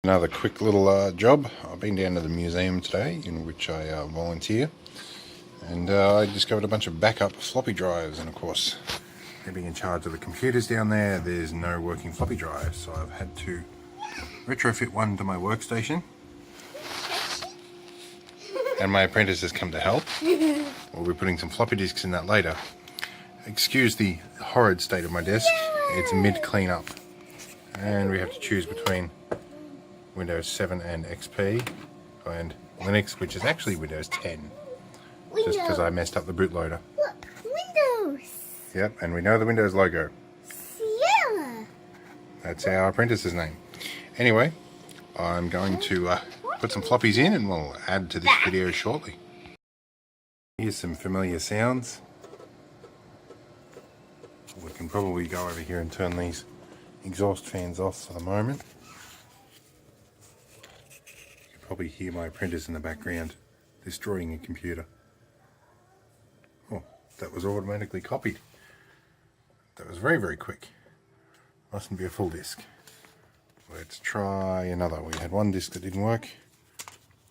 Another quick little job. I've been down to the museum today, in which I volunteer, and I discovered a bunch of backup floppy drives. And of course, me being in charge of the computers down there, there's no working floppy drive, so I've had to retrofit one to my workstation. And my apprentice has come to help. We'll be putting some floppy disks in that later. Excuse the horrid state of my desk. It's mid-clean-up, and we have to choose between Windows 7 and XP and Linux, which is actually Windows 10. Just because I messed up the bootloader. Look, Windows. Yep, and we know the Windows logo. Sierra. That's our apprentice's name. Anyway, I'm going to put some floppies in and we'll add to this video shortly. Here's some familiar sounds. We can probably go over here and turn these exhaust fans off for the moment. You can probably hear my apprentice in the background destroying a computer. Oh, that was automatically copied. That was very, very quick. Mustn't be a full disk. Let's try another. We had one disk that didn't work.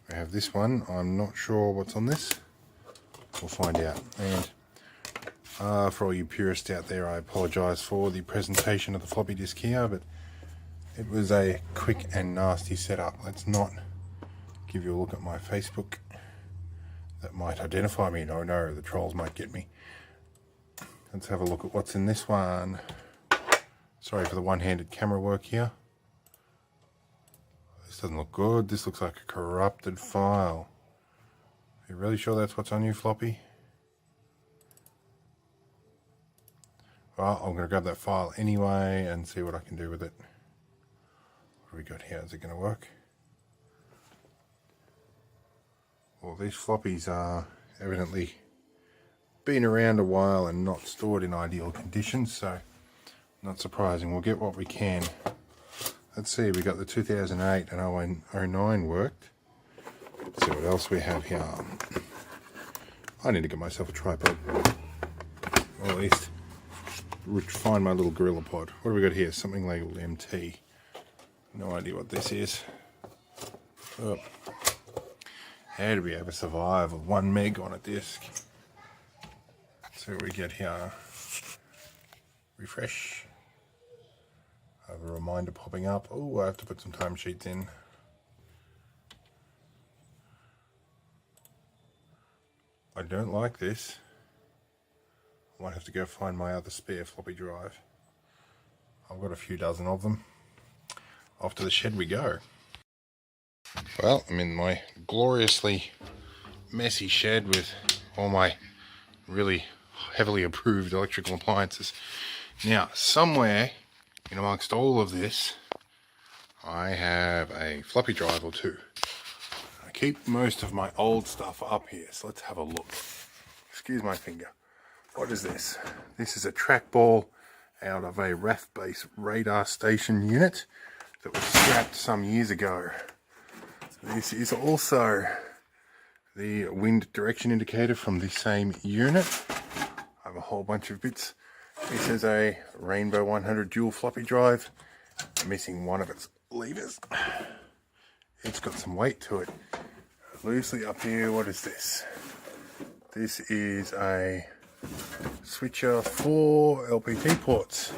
We have this one. I'm not sure what's on this. We'll find out. And for all you purists out there, I apologise for the presentation of the floppy disk here, but it was a quick and nasty setup. Let's not give you a look at my Facebook. That might identify me. No, no, the trolls might get me. Let's have a look at what's in this one. Sorry for the one-handed camera work here. This doesn't look good. This looks like a corrupted file. Are you really sure that's what's on you, Floppy? Well, I'm going to grab that file anyway and see what I can do with it. What do we got here? Is it going to work? Well, these floppies are evidently been around a while and not stored in ideal conditions, so not surprising. We'll get what we can. Let's see, we got the 2008 and 09 worked. Let's see what else we have here. I need to get myself a tripod, or at least find my little gorilla pod. What do we got here? Something labeled MT. No idea what this is. Oh. How do we ever survive with 1 meg on a disk? Let's see what we get here. Refresh. I have a reminder popping up. Oh, I have to put some timesheets in. I don't like this. I might have to go find my other spare floppy drive. I've got a few dozen of them. Off to the shed we go. Well, I'm in my gloriously messy shed with all my really heavily approved electrical appliances. Now, somewhere in amongst all of this, I have a floppy drive or two. I keep most of my old stuff up here, so let's have a look. Excuse my finger. What is this? This is a trackball out of a RAF-based radar station unit that was scrapped some years ago. This is also the wind direction indicator from the same unit. I have a whole bunch of bits. This is a Rainbow 100 dual floppy drive. I'm missing one of its levers. It's got some weight to it. Loosely up here, what is this? This is a switcher for LPT ports.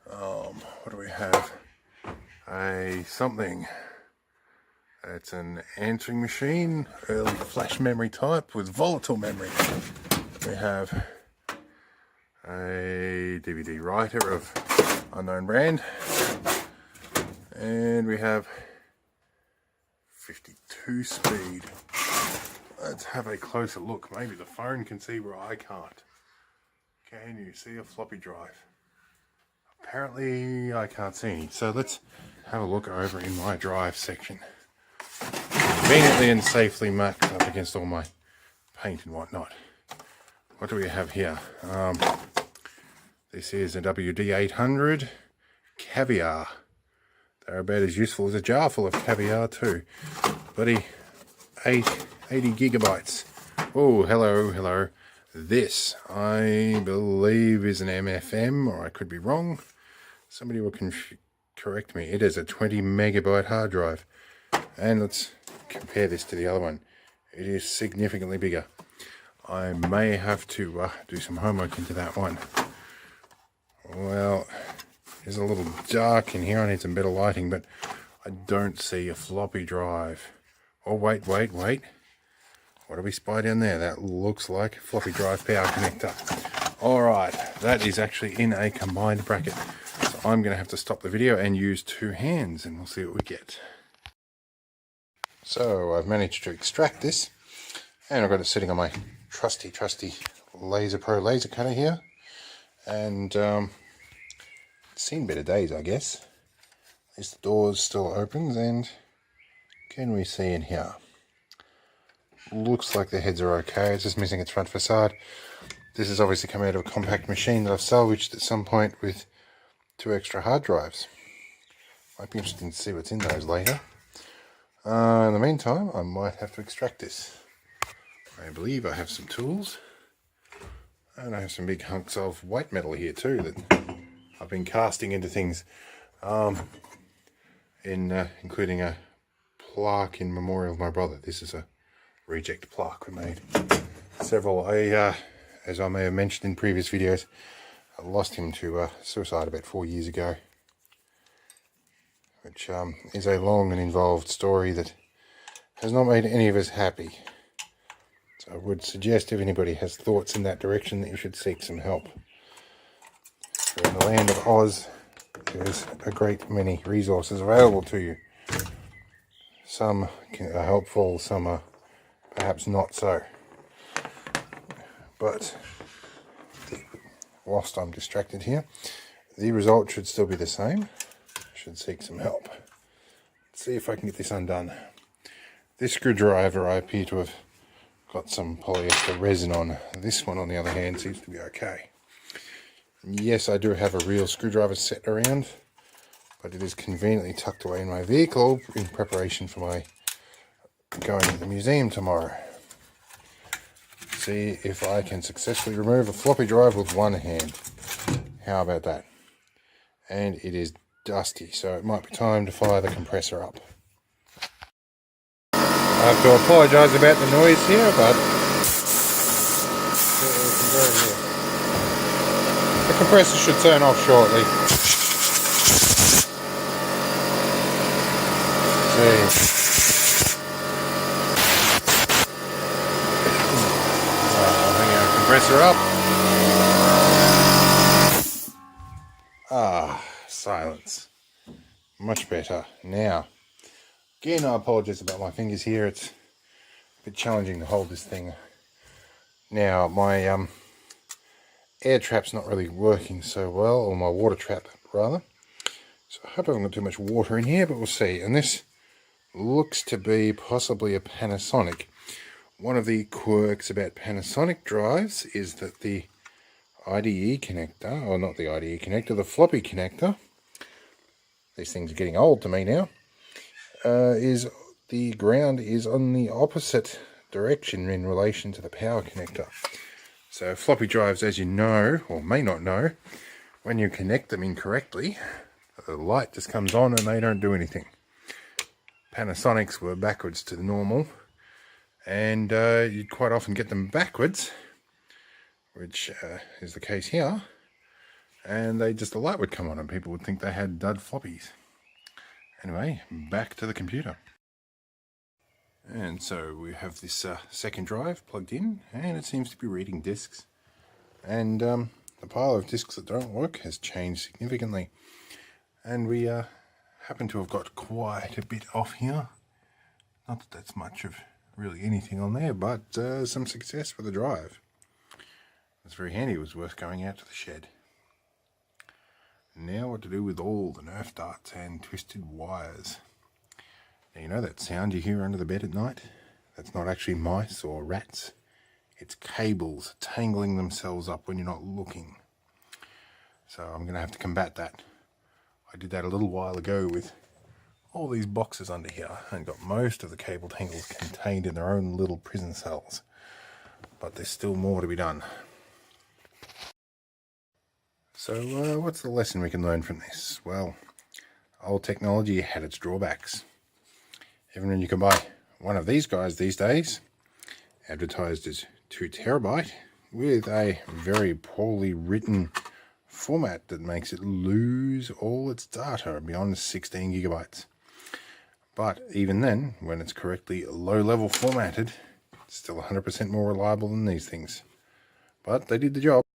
What do we have? A something. It's an answering machine, early flash memory type with volatile memory. We have a DVD writer of unknown brand, and we have 52 speed. Let's have a closer look. Maybe the phone can see where I can't. Can you see a floppy drive? Apparently I can't see any. So let's have a look over in my drive section. Conveniently and safely marked up against all my paint and whatnot. What do we have here? This is a WD-800 caviar. They're about as useful as a jar full of caviar too. Buddy, 80 gigabytes. Oh, hello, hello. This, I believe, is an MFM, or I could be wrong. Somebody will correct me. It is a 20 megabyte hard drive. And let's compare this to the other one. It is significantly bigger. I may have to do some homework into that one. Well, it's a little dark in here. I need some better lighting, but I don't see a floppy drive. Oh, wait. What do we spy down there? That looks like a floppy drive power connector. All right, that is actually in a combined bracket. So I'm going to have to stop the video and use two hands, and we'll see what we get. So I've managed to extract this, and I've got it sitting on my trusty Laser Pro laser cutter here. And it's seen better days, I guess. At least the door's still open, and can we see in here? Looks like the heads are okay. It's just missing its front facade. This has obviously come out of a compact machine that I've salvaged at some point with 2 extra hard drives. Might be interesting to see what's in those later. In the meantime, I might have to extract this. I believe I have some tools. And I have some big hunks of white metal here too that I've been casting into things. Including a plaque in memorial of my brother. This is a reject plaque we made. Several, as I may have mentioned in previous videos, I lost him to suicide about 4 years ago. Which is a long and involved story that has not made any of us happy. So I would suggest if anybody has thoughts in that direction that you should seek some help. For in the land of Oz, there's a great many resources available to you. Some are helpful, some are perhaps not so. But whilst I'm distracted here, the result should still be the same. Should seek some help. Let's see if I can get this undone. This screwdriver I appear to have got some polyester resin on. This one on the other hand seems to be okay. Yes, I do have a real screwdriver set around, but it is conveniently tucked away in my vehicle in preparation for my going to the museum tomorrow. See if I can successfully remove a floppy drive with one hand. How about that? And it is dusty, so it might be time to fire the compressor up. I have to apologise about the noise here, but the compressor should turn off shortly. Let's see. I'll hang our compressor up. Silence. Much better. Now, again, I apologise about my fingers here. It's a bit challenging to hold this thing. Now, my air trap's not really working so well, or my water trap, rather. So I hope I haven't got too much water in here, but we'll see. And this looks to be possibly a Panasonic. One of the quirks about Panasonic drives is that the IDE connector, or not the IDE connector, the floppy connector, these things are getting old to me now, is the ground is on the opposite direction in relation to the power connector. So floppy drives, as you know, or may not know, when you connect them incorrectly, the light just comes on and they don't do anything. Panasonics were backwards to the normal, and you'd quite often get them backwards, which is the case here, and the light would come on and people would think they had dud floppies. Anyway, back to the computer. And so we have this second drive plugged in, and it seems to be reading discs. And the pile of discs that don't work has changed significantly. And we happen to have got quite a bit off here. Not that that's much of really anything on there, but some success for the drive. It's very handy. It was worth going out to the shed. Now what to do with all the Nerf darts and twisted wires. Now, you know that sound you hear under the bed at night? That's not actually mice or rats. It's cables tangling themselves up when you're not looking. So I'm going to have to combat that. I did that a little while ago with all these boxes under here and got most of the cable tangles contained in their own little prison cells. But there's still more to be done. So what's the lesson we can learn from this? Well, old technology had its drawbacks. Even when you can buy one of these guys these days, advertised as 2 terabyte, with a very poorly written format that makes it lose all its data beyond 16 gigabytes. But even then, when it's correctly low-level formatted, it's still 100% more reliable than these things. But they did the job.